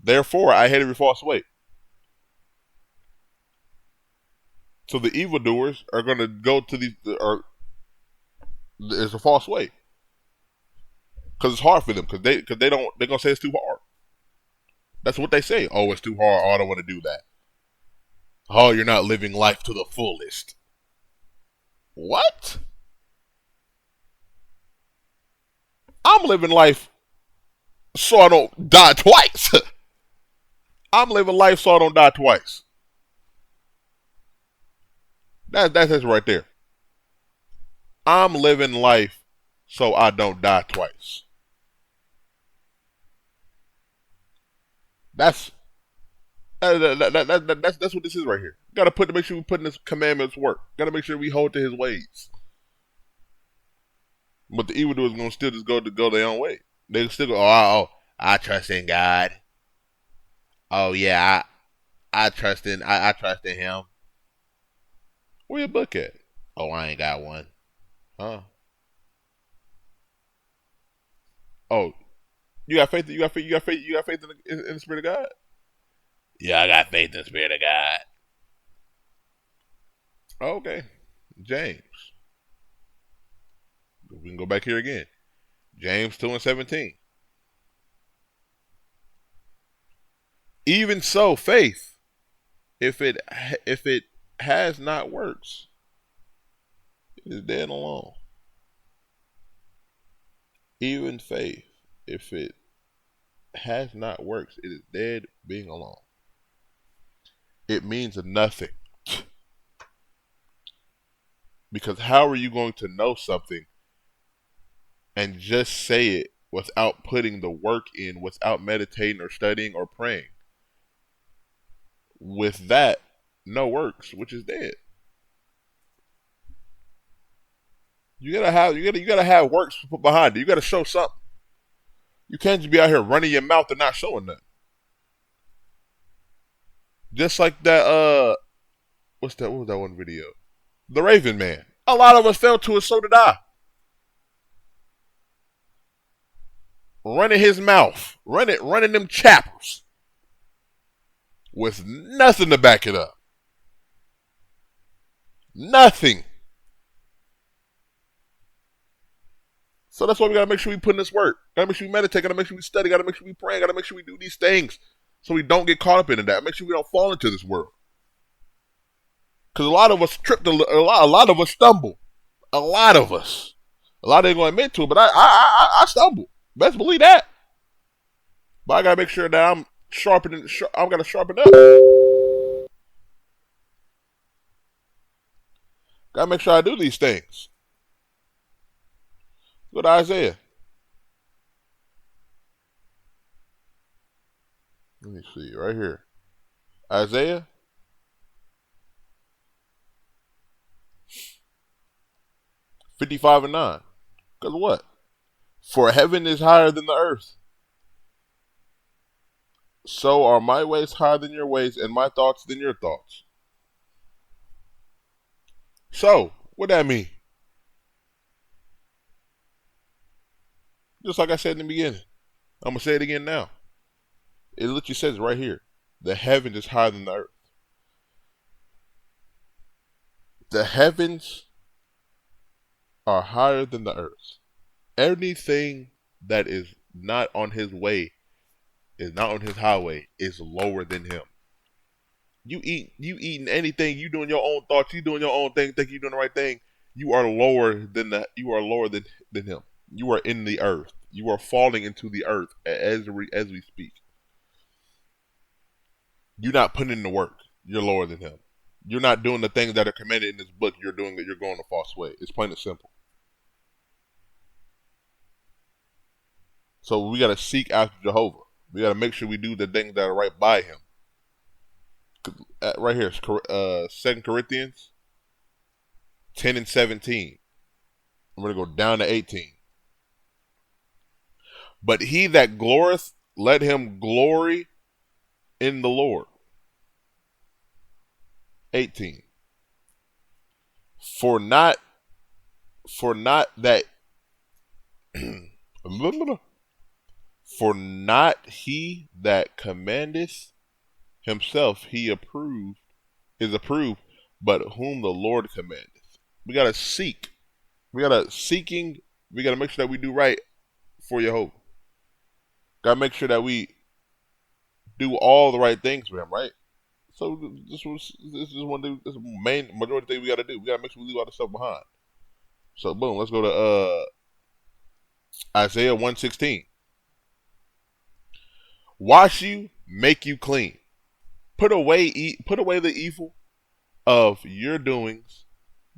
Therefore I hate every false way. So the evildoers are gonna go to these it's a false way. Because it's hard for them. Because they're gonna say it's too hard. That's what they say. Oh, it's too hard. Oh, I don't want to do that. Oh, you're not living life to the fullest. What? I'm living life so I don't die twice. I'm living life so I don't die twice. That's it right there. I'm living life so I don't die twice. That's That's what this is right here. Got to make sure we put in His commandments work. Got to make sure we hold to His ways. But the evildoers gonna still just go their own way. They still go, I trust in God. Oh yeah, I trust in I trust in Him. Where your book at? Oh, I ain't got one. Huh? Oh, you got faith. You got faith. You got faith. You got faith in the Spirit of God. Yeah, I got faith in the Spirit of God. Okay, James. We can go back here again. James 2:17. Even so, faith, if it has not works, it is dead alone. Even faith, if it has not works, it is dead being alone. It means nothing. Because how are you going to know something and just say it without putting the work in, without meditating or studying or praying? With that, no works, which is dead. You gotta have works put behind it. You gotta show something. You can't just be out here running your mouth and not showing nothing. Just like that, what was that one video? The Raven Man. A lot of us fell to it, so did I. Running his mouth, running them chapters with nothing to back it up. Nothing. So that's why we gotta make sure we put in this work. Gotta make sure we meditate. Gotta make sure we study. Gotta make sure we pray. Gotta make sure we do these things so we don't get caught up into that. Make sure we don't fall into this world. Because a lot of us tripped. A lot of us stumble. A lot of us. A lot of them gonna admit to it, but I stumble. Best believe that. But I gotta make sure that I'm sharpening. I'm gonna sharpen up. Gotta make sure I do these things. Go to Isaiah. Let me see right here. Isaiah 55:9. Because what? For heaven is higher than the earth. So are my ways higher than your ways, and my thoughts than your thoughts. So, what that mean? Just like I said in the beginning. I'm going to say it again now. It literally says right here. The heaven is higher than the earth. The heavens are higher than the earth. Anything that is not on his way, is not on his highway, is lower than him. You eating anything, you doing your own thoughts, you doing your own thing, think you doing the right thing, you are lower than him. You are in the earth. You are falling into the earth as we speak. You're not putting in the work. You're lower than him. You're not doing the things that are commanded in this book. You're going a false way. It's plain and simple. So we got to seek after Jehovah. We got to make sure we do the things that are right by him. Right here, 2 Corinthians 10:17. I'm going to go down to 18. But he that glorieth, let him glory in the Lord. 18. For not that for not he that commandeth himself is approved, but whom the Lord commandeth. We gotta seek. We gotta make sure that we do right for Jehovah. Gotta make sure that we do all the right things for him, right? So this is one of the main majority thing we gotta do. We gotta make sure we leave all the stuff behind. So boom, let's go to Isaiah 1:16. Wash you, make you clean. Put away the evil of your doings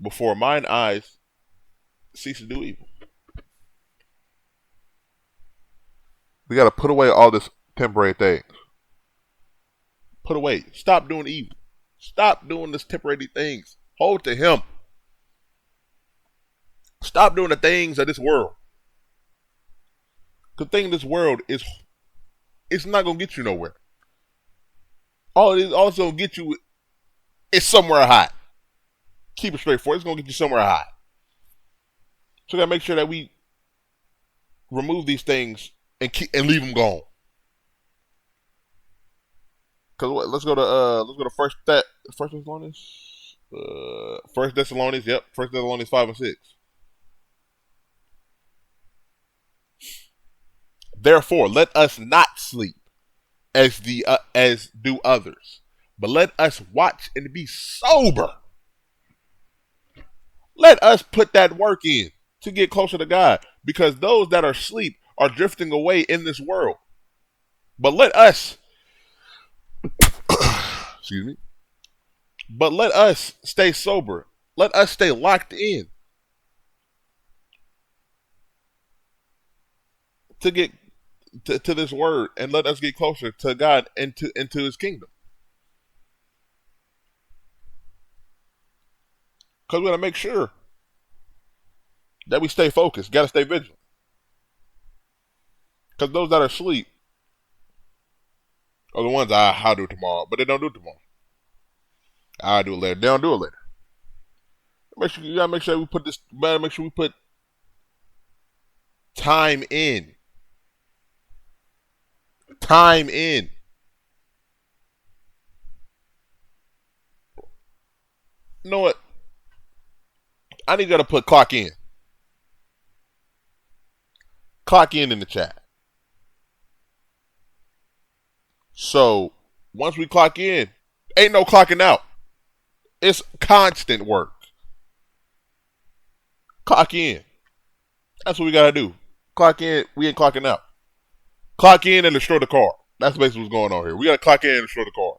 before mine eyes cease to do evil. We got to put away all this temporary things. Put away. Stop doing evil. Stop doing this temporary things. Hold to him. Stop doing the things of this world. The thing of this world is, it's not gonna get you nowhere. All it is also gonna get you is somewhere hot. Keep it straightforward. It's gonna get you somewhere hot. So we gotta make sure that we remove these things and leave them gone. Cause let's go to First Thessalonians. First Thessalonians. Yep. First Thessalonians 5 and 6. Therefore, let us not sleep as do others, but let us watch and be sober. Let us put that work in to get closer to God, because those that are asleep are drifting away in this world. But let us, excuse me, but let us stay sober. Let us stay locked in to get to this word, and let us get closer to God and into his kingdom. Because we got to make sure that we stay focused. Got to stay vigilant. Because those that are asleep are the ones I'll do tomorrow, but they don't do it tomorrow. I'll do it later. They don't do it later. You gotta make sure we put this. Better make sure we put time in. Time in. You know what? I need y'all to put clock in. Clock in the chat. So once we clock in, ain't no clocking out. It's constant work. Clock in. That's what we gotta do. Clock in. We ain't clocking out. Clock in and destroy the car. That's basically what's going on here. We gotta clock in and destroy the car,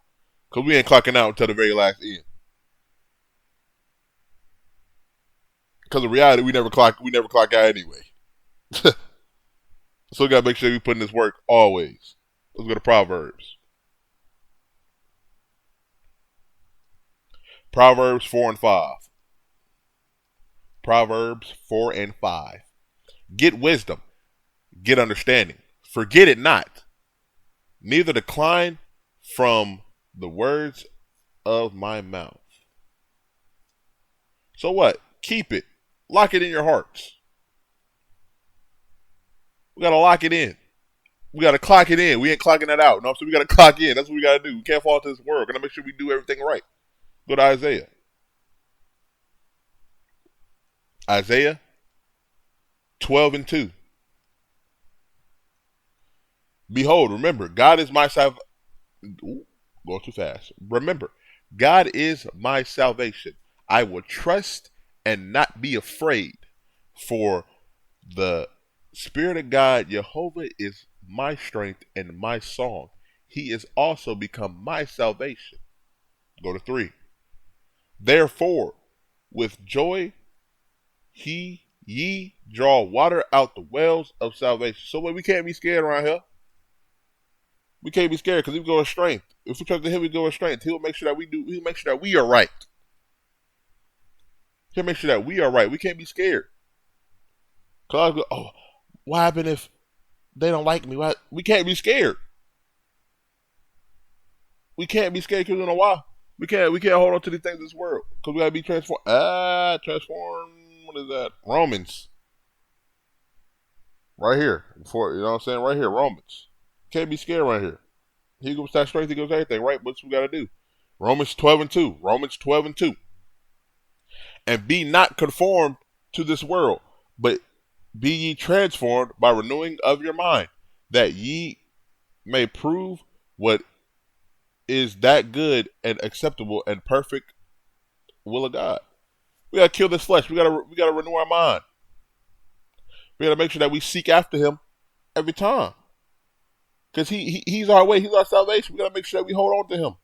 because we ain't clocking out until the very last end. Because in reality, we never clock out anyway. So we gotta make sure we put in this work always. Let's go to Proverbs. Proverbs 4 and 5. Proverbs 4 and 5. Get wisdom, get understanding. Forget it not, neither decline from the words of my mouth. So what? Keep it. Lock it in your hearts. We got to lock it in. We got to clock it in. We ain't clocking that out. No, so we got to clock in. That's what we got to do. We can't fall into this world. We're going to make sure we do everything right. Go to Isaiah. Isaiah 12 and 2. Behold, remember, God is my salvation. Going too fast. Remember, God is my salvation. I will trust and not be afraid, for the Spirit of God, Jehovah, is my strength and my song. He is also become my salvation. Go to 3. Therefore, with joy, ye draw water out the wells of salvation. So we can't be scared around here. We can't be scared, because we go in strength. If we trust in him, we go in strength. He'll make sure that he'll make sure that we are right. He'll make sure that we are right. We can't be scared. Cause I go, oh, what happened if they don't like me? We can't be scared. We can't be scared, because you know why? We can't hold on to the things of this world, because we gotta be transformed. Transform. What is that? Romans. Right here. You know what I'm saying? Right here, Romans. Can't be scared right here. He gives that strength, he gives everything, right? What's we gotta do? Romans 12 and 2. Romans 12 and 2. And be not conformed to this world, but be ye transformed by renewing of your mind, that ye may prove what is that good and acceptable and perfect will of God. We gotta kill this flesh. We gotta renew our mind. We gotta make sure that we seek after him every time, because he's our way. He's our salvation. We gotta make sure that we hold on to him.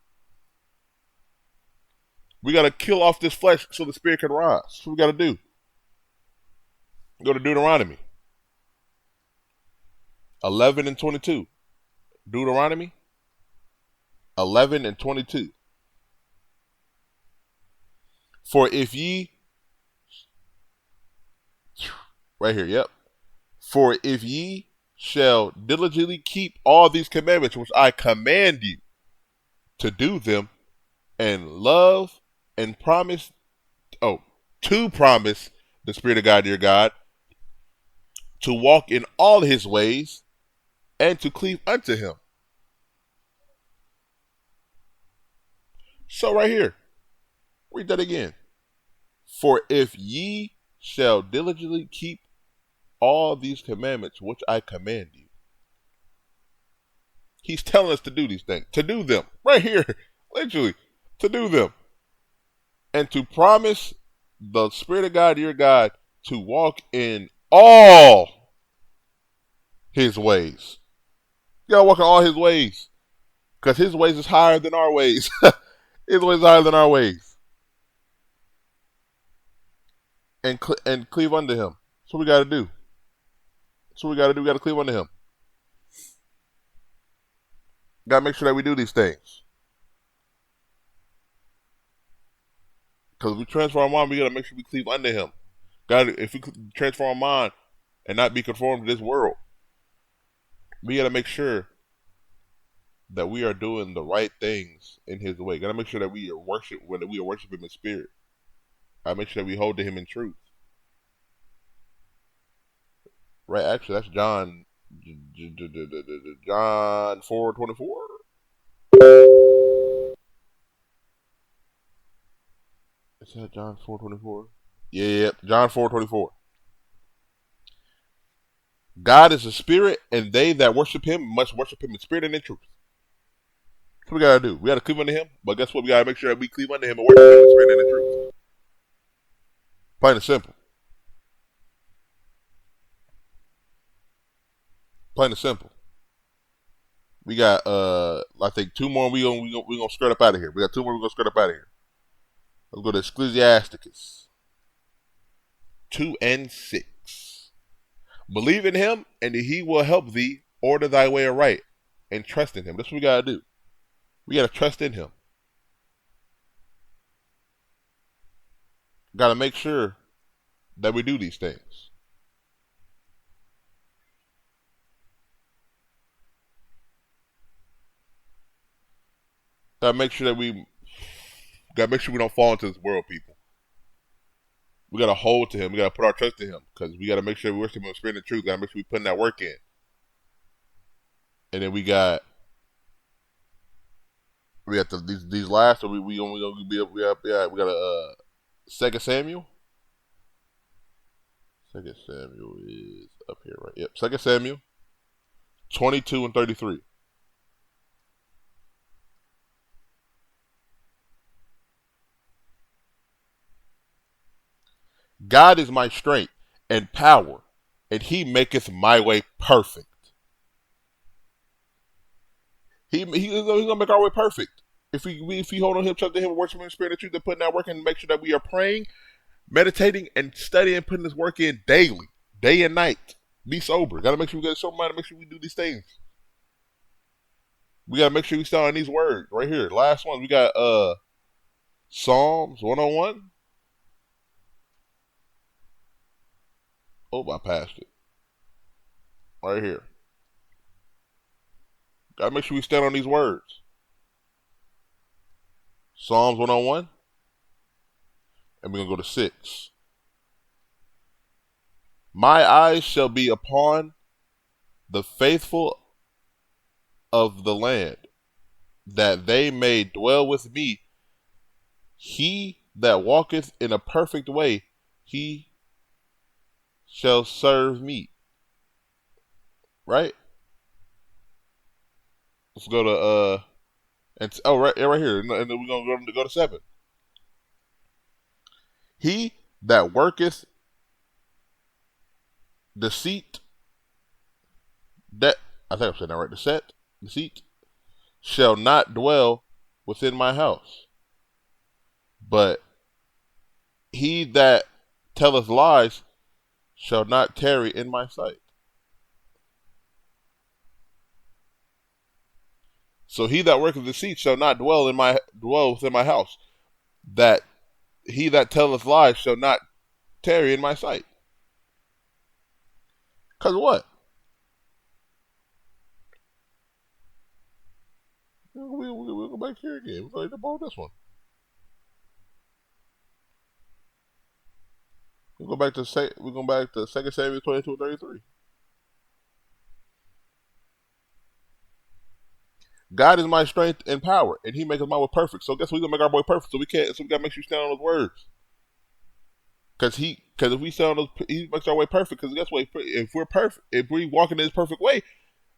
We got to kill off this flesh so the spirit can rise. That's what we got to do. Go to Deuteronomy 11 and 22. Deuteronomy 11 and 22. For if ye, right here, yep. For if ye shall diligently keep all these commandments which I command you to do them, and love and promise, to promise the Spirit of God your God, to walk in all his ways, and to cleave unto him. So right here, read that again. For if ye shall diligently keep all these commandments which I command you. He's telling us to do these things, to do them, right here, literally, to do them. And to promise the Spirit of God, your God, to walk in all his ways. You gotta walk in all his ways. Because his ways is higher than our ways. His ways is higher than our ways. And cleave unto him. That's what we gotta do. That's what we gotta do. We gotta cleave unto him. Gotta make sure that we do these things. Because if we transfer our mind, we gotta make sure we cleave unto him. If we transfer our mind and not be conformed to this world, we gotta make sure that we are doing the right things in his way. Gotta make sure that we are worshiping him in spirit. Gotta make sure that we hold to him in truth. Right, actually that's John 4:24. Is that John 4:24? Yeah, John 4:24. God is a spirit, and they that worship him must worship him in spirit and in truth. That's what we gotta do. We gotta cleave unto him, but guess what? We gotta make sure that we cleave unto him and worship him in spirit and in truth. Plain and simple. Plain and simple. We got I think two more. We gonna skirt up out of here. We got two more. We gonna skirt up out of here. Let's go to Ecclesiasticus 2:6. Believe in him, and he will help thee order thy way aright, and trust in him. That's what we gotta do. We gotta trust in him. Gotta make sure that we do these things. Gotta make sure we don't fall into this world, people. We gotta hold to him. We gotta put our trust in him, because we gotta make sure we worship him in spirit and truth. Gotta make sure we putting that work in. And then we got these last. So we got 2 Samuel. 2 Samuel is up here, right? Yep. 2 Samuel 22 and 33. God is my strength and power, and he maketh my way perfect. He's gonna make our way perfect. If we hold on him, trust in him, worship him in spirit and truth, and putting that work in, and make sure that we are praying, meditating, and studying, putting this work in daily, day and night. Be sober. Gotta make sure we get sober mind, make sure we do these things. We gotta make sure we start on these words right here. Last one, we got Psalms 101. Oh, I passed it. Right here. Gotta make sure we stand on these words. Psalms 101. And we're gonna go to 6. My eyes shall be upon the faithful of the land, that they may dwell with me. He that walketh in a perfect way, he shall serve me. Right? Let's go to right here, and then we're gonna go to 7. He that worketh deceit, that I think I'm saying that right. Deceit shall not dwell within my house, but he that telleth lies shall not tarry in my sight. So he that worketh deceit shall not dwell within my house. That he that telleth lies shall not tarry in my sight. Cause what? We'll go back here again. We're going to borrow this one. We'll go back to 2 Samuel 22:33. God is my strength and power, and He maketh my way perfect. So guess what? He's gonna make our boy perfect. So we gotta make sure you stand on those words. Cause if we stand on those, He makes our way perfect. Cause guess what? If we're perfect, if we walk in His perfect way,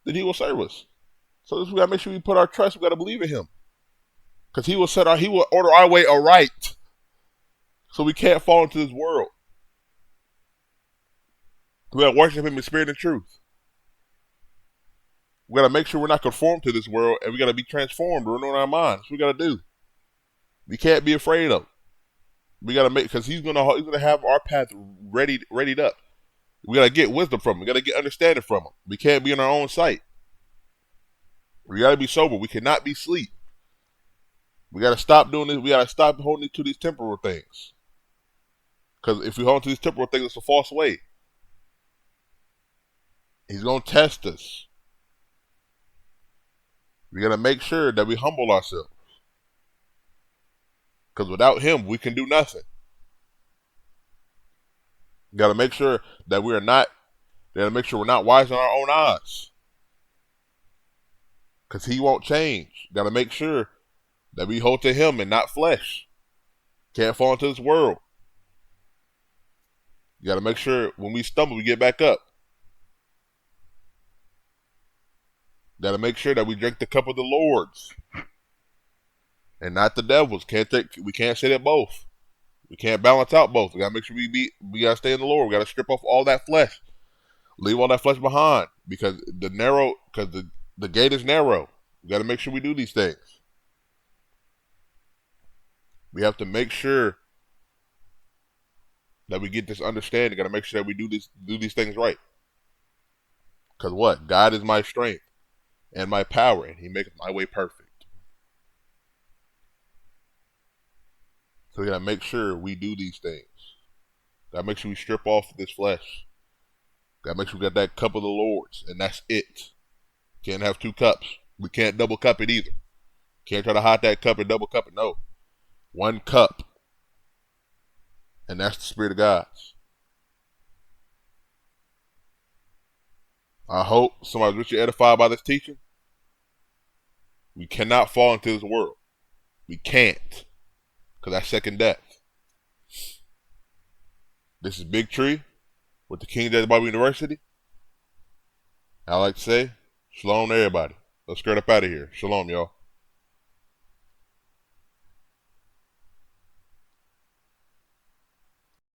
then He will serve us. So we gotta make sure we put our trust. We gotta believe in Him. Cause He will order our way aright. So we can't fall into this world. We gotta worship Him in spirit and truth. We gotta make sure we're not conformed to this world, and we gotta be transformed, renewing our minds. That's what we gotta do. We can't be afraid of it. We gotta because He's gonna have our path readied up. We gotta get wisdom from Him. We gotta get understanding from Him. We can't be in our own sight. We gotta be sober. We cannot be asleep. We gotta stop doing this. We gotta stop holding to these temporal things. Because if we hold to these temporal things, it's a false way. He's gonna test us. We gotta make sure that we humble ourselves. Because without Him, we can do nothing. We gotta make sure that we're not wise in our own eyes. Because He won't change. Gotta make sure that we hold to Him and not flesh. Can't fall into this world. You gotta make sure when we stumble, we get back up. Gotta make sure that we drink the cup of the Lord's and not the devil's. We can't sit at both. We can't balance out both. We gotta make sure we gotta stay in the Lord. We gotta strip off all that flesh. Leave all that flesh behind. Because the gate is narrow. We gotta make sure we do these things. We have to make sure that we get this understanding. Gotta make sure that we do these things right. Because what? God is my strength and my power, and He maketh my way perfect. So we gotta make sure we do these things. Gotta make sure we strip off this flesh. Gotta make sure we got that cup of the Lord's, and that's it. Can't have two cups. We can't double cup it either. Can't try to hide that cup and double cup it. No. One cup. And that's the Spirit of God. I hope somebody's richly edified by this teaching. We cannot fall into this world. We can't. Because that's second death. This is Big Tree with the KJBU University. I like to say, shalom to everybody. Let's get up out of here. Shalom, y'all.